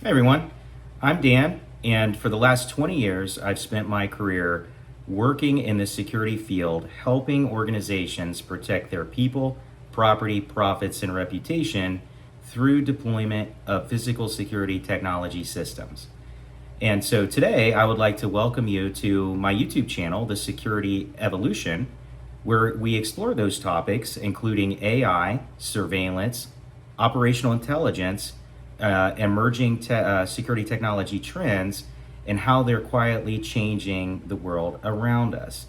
Hey everyone, I'm Dan, and for the last 20 years, I've spent my career working in the security field, helping organizations protect their people, property, profits, and reputation through deployment of physical security technology systems. And so today, I would like to welcome you to my YouTube channel, the SecurityEvolution, where we explore those topics, including AI, surveillance, operational intelligence, emerging security technology trends, and how they're quietly changing the world around us.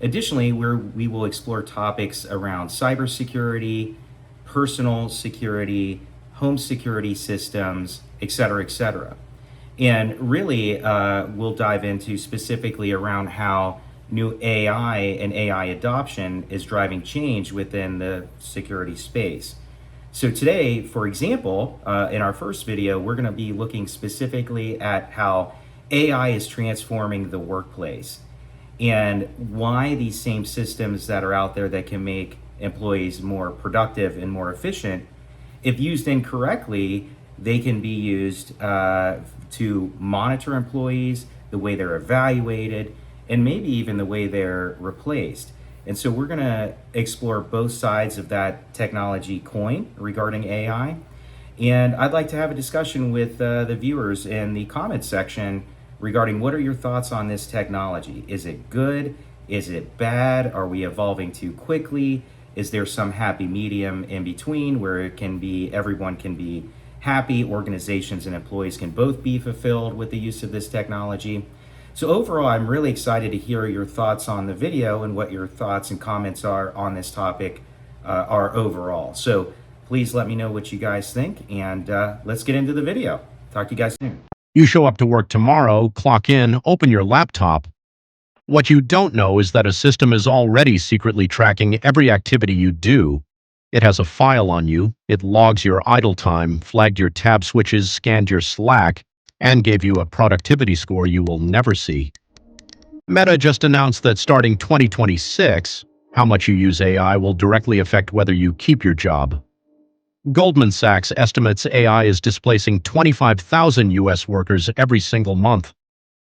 Additionally, we will explore topics around cybersecurity, personal security, home security systems, etc., etc. And really, we'll dive into specifically around how new AI and AI adoption is driving change within the security space. So today, for example, in our first video, we're going to be looking specifically at how AI is transforming the workplace and why these same systems that are out there that can make employees more productive and more efficient, if used incorrectly, they can be used to monitor employees, the way they're evaluated, and maybe even the way they're replaced. And so we're going to explore both sides of that technology coin regarding AI. And I'd like to have a discussion with the viewers in the comments section regarding what are your thoughts on this technology? Is it good? Is it bad? Are we evolving too quickly? Is there some happy medium in between where it can be, everyone can be happy, organizations and employees can both be fulfilled with the use of this technology? So overall, I'm really excited to hear your thoughts on the video and what your thoughts and comments are on this topic are overall. So please let me know what you guys think, and let's get into the video. Talk to you guys soon. You show up to work tomorrow, clock in, open your laptop. What you don't know is that a system is already secretly tracking every activity you do. It has a file on you, it logs your idle time, flagged your tab switches, scanned your Slack, and gave you a productivity score you will never see. Meta just announced that starting 2026, how much you use AI will directly affect whether you keep your job. Goldman Sachs estimates AI is displacing 25,000 US workers every single month.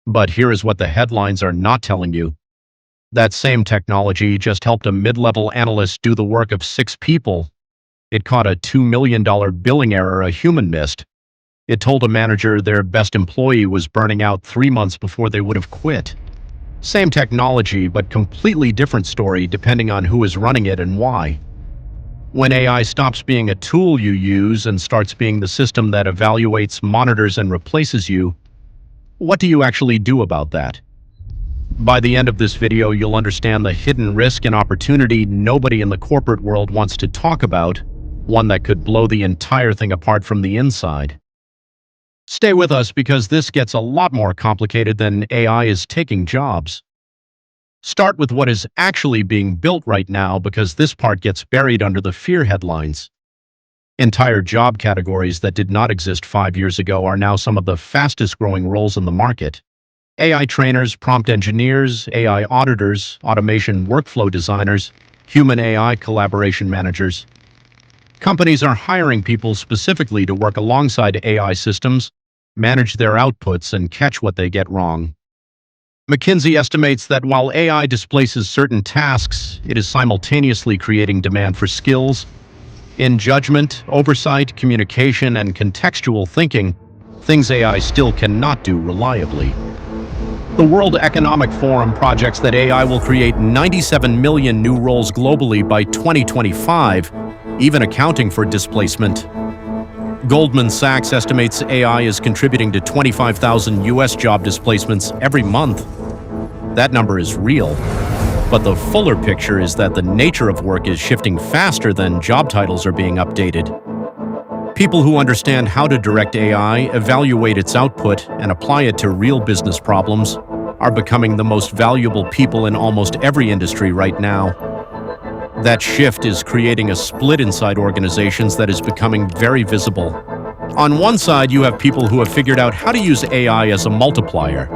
But here is what the headlines are not telling you. That same technology just helped a mid-level analyst do the work of 6 people. It caught a $2 million billing error a human missed. It told a manager their best employee was burning out 3 months before they would have quit. Same technology, but completely different story depending on who is running it and why. When AI stops being a tool you use and starts being the system that evaluates, monitors, and replaces you, what do you actually do about that? By the end of this video, you'll understand the hidden risk and opportunity nobody in the corporate world wants to talk about, one that could blow the entire thing apart from the inside. Stay with us because this gets a lot more complicated than AI is taking jobs. Start with what is actually being built right now because this part gets buried under the fear headlines. Entire job categories that did not exist 5 years ago are now some of the fastest growing roles in the market. AI trainers, prompt engineers, AI auditors, automation workflow designers, human AI collaboration managers. Companies are hiring people specifically to work alongside AI systems, manage their outputs, and catch what they get wrong. McKinsey estimates that while AI displaces certain tasks, it is simultaneously creating demand for skills in judgment, oversight, communication, and contextual thinking, things AI still cannot do reliably. The World Economic Forum projects that AI will create 97 million new roles globally by 2025, even accounting for displacement. Goldman Sachs estimates AI is contributing to 25,000 US job displacements every month. That number is real, but the fuller picture is that the nature of work is shifting faster than job titles are being updated. People who understand how to direct AI, evaluate its output, and apply it to real business problems are becoming the most valuable people in almost every industry right now. That shift is creating a split inside organizations that is becoming very visible. On one side, you have people who have figured out how to use AI as a multiplier.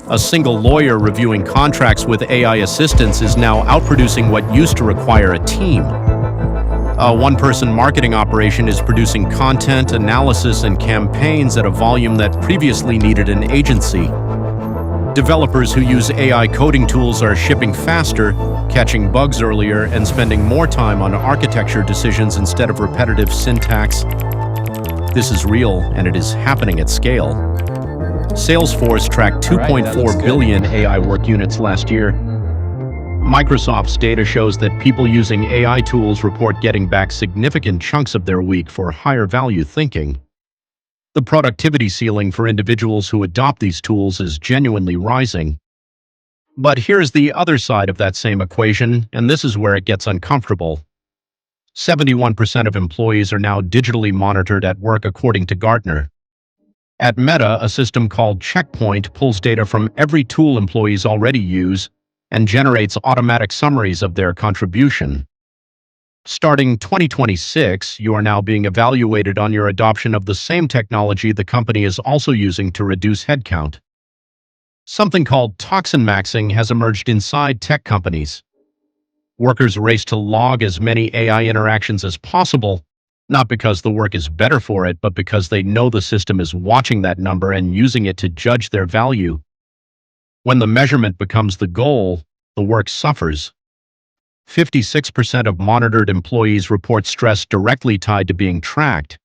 A single lawyer reviewing contracts with AI assistants is now outproducing what used to require a team. A one-person marketing operation is producing content, analysis, and campaigns at a volume that previously needed an agency. Developers who use AI coding tools are shipping faster, catching bugs earlier, and spending more time on architecture decisions instead of repetitive syntax. This is real, and it is happening at scale. Salesforce tracked 2.4 billion AI work units last year. Microsoft's data shows that people using AI tools report getting back significant chunks of their week for higher value thinking. The productivity ceiling for individuals who adopt these tools is genuinely rising. But here's the other side of that same equation, and this is where it gets uncomfortable. 71% of employees are now digitally monitored at work, according to Gartner. At Meta, a system called Checkpoint pulls data from every tool employees already use and generates automatic summaries of their contribution. Starting 2026, you are now being evaluated on your adoption of the same technology the company is also using to reduce headcount. Something called toxin maxing has emerged inside tech companies. Workers race to log as many AI interactions as possible, not because the work is better for it, but because they know the system is watching that number and using it to judge their value. When the measurement becomes the goal, the work suffers. 56% of monitored employees report stress directly tied to being tracked.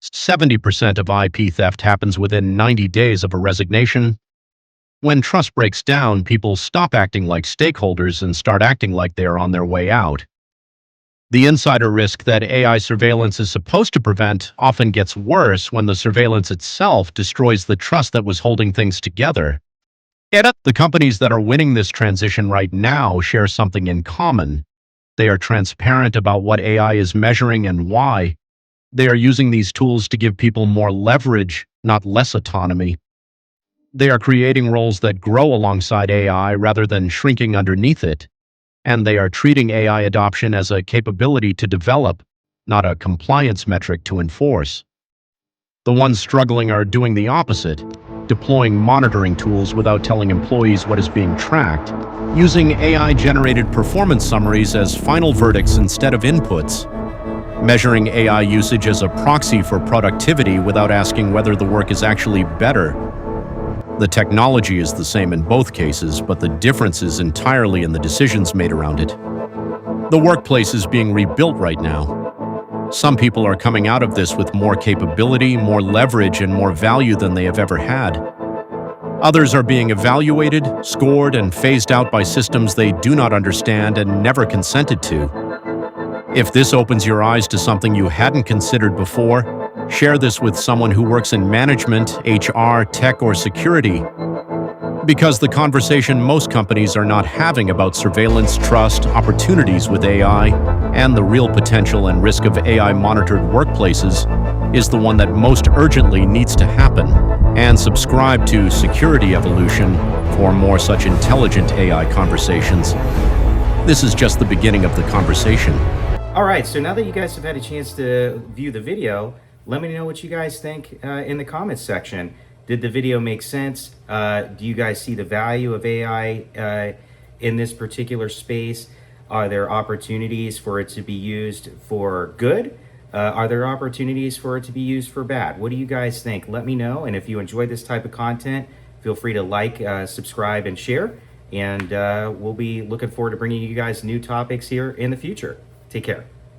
70% of IP theft happens within 90 days of a resignation. When trust breaks down, people stop acting like stakeholders and start acting like they are on their way out. The insider risk that AI surveillance is supposed to prevent often gets worse when the surveillance itself destroys the trust that was holding things together. The companies that are winning this transition right now share something in common. They are transparent about what AI is measuring and why. They are using these tools to give people more leverage, not less autonomy. They are creating roles that grow alongside AI rather than shrinking underneath it. And they are treating AI adoption as a capability to develop, not a compliance metric to enforce. The ones struggling are doing the opposite, deploying monitoring tools without telling employees what is being tracked, using AI-generated performance summaries as final verdicts instead of inputs, measuring AI usage as a proxy for productivity without asking whether the work is actually better. The technology is the same in both cases, but the difference is entirely in the decisions made around it. The workplace is being rebuilt right now. Some people are coming out of this with more capability, more leverage, and more value than they have ever had. Others are being evaluated, scored, and phased out by systems they do not understand and never consented to. If this opens your eyes to something you hadn't considered before, share this with someone who works in management, HR, tech, or security. Because the conversation most companies are not having about surveillance, trust, opportunities with AI, and the real potential and risk of AI-monitored workplaces is the one that most urgently needs to happen. And subscribe to SecurityEvolution for more such intelligent AI conversations. This is just the beginning of the conversation. All right, so now that you guys have had a chance to view the video, let me know what you guys think in the comments section. Did the video make sense? Do you guys see the value of AI in this particular space? Are there opportunities for it to be used for good? Are there opportunities for it to be used for bad? What do you guys think? Let me know. And if you enjoy this type of content, feel free to like, subscribe, and share. And we'll be looking forward to bringing you guys new topics here in the future. Take care.